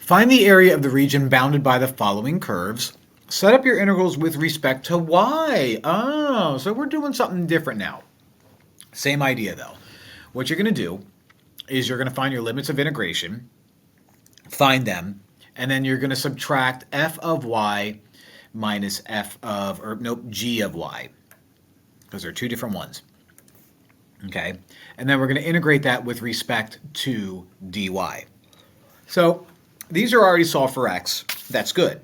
Find the area of the region bounded by the following curves. Set up your integrals with respect to y. Oh, so we're doing something different now. Same idea though. What you're going to do is you're going to find your limits of integration, find them, and then you're going to subtract f of y minus g of y. Those are two different ones. Okay, and then we're going to integrate that with respect to dy. So these are already solved for x. That's good.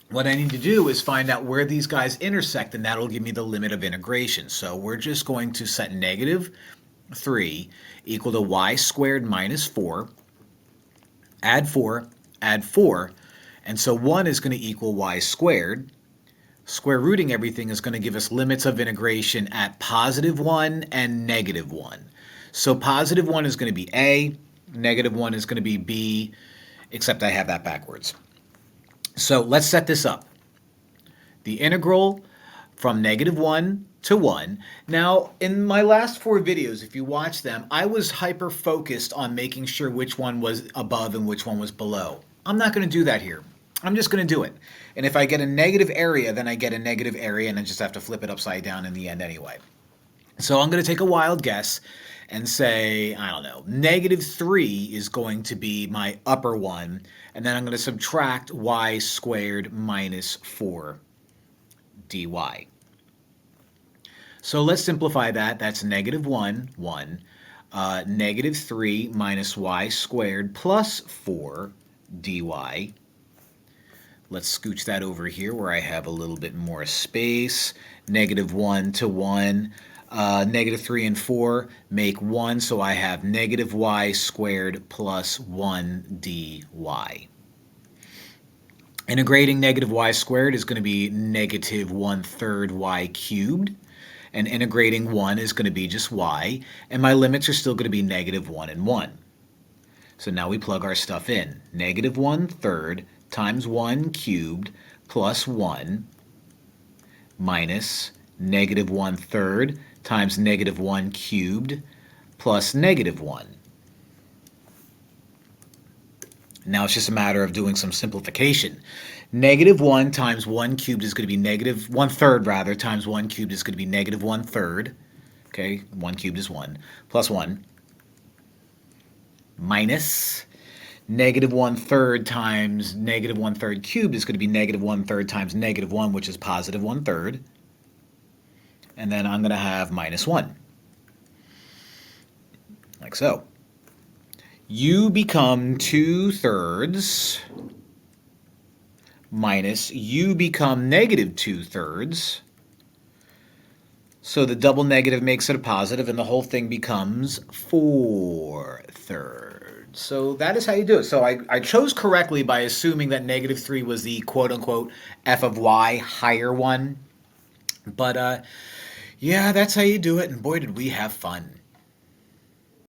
What I need to do is find out where these guys intersect, and that'll give me the limit of integration. So we're just going to set negative 3 equal to y squared minus 4, add 4, and so 1 is going to equal y squared. Square rooting everything is going to give us limits of integration at positive 1 and negative 1. So positive 1 is going to be a, negative 1 is going to be b, except I have that backwards. So let's set this up. The integral from negative 1 to 1. Now, in my last 4 videos, if you watch them, I was hyper-focused on making sure which one was above and which one was below. I'm not going to do that here. I'm just going to do it. And if I get a negative area, then I get a negative area, and I just have to flip it upside down in the end anyway. So I'm going to take a wild guess and say, I don't know, negative 3 is going to be my upper one, and then I'm going to subtract y squared minus 4 dy. So let's simplify that. That's negative 1, negative 3 minus y squared plus 4 dy. Let's scooch that over here where I have a little bit more space. Negative 1 to 1. Negative 3 and 4 make 1, so I have negative y squared plus 1 dy. Integrating negative y squared is going to be negative 1/3 y cubed. And integrating 1 is going to be just y. And my limits are still going to be negative 1 and 1. So now we plug our stuff in. Negative 1/3 times 1 cubed plus 1 minus negative 1/3 times negative 1 cubed plus negative 1. Now it's just a matter of doing some simplification. Negative 1 times 1 cubed is going to be negative 1/3 rather, times 1 cubed is going to be negative 1/3. Okay, 1 cubed is 1, plus 1, minus negative 1/3 times negative 1/3 cubed is going to be negative 1/3 times negative 1, which is positive 1/3. And then I'm going to have minus 1. Like so. U become 2/3 minus u become negative 2/3. So the double negative makes it a positive, and the whole thing becomes 4/3. So that is how you do it. So I chose correctly by assuming that negative 3 was the quote-unquote f of y higher one. But yeah, that's how you do it, and boy, did we have fun.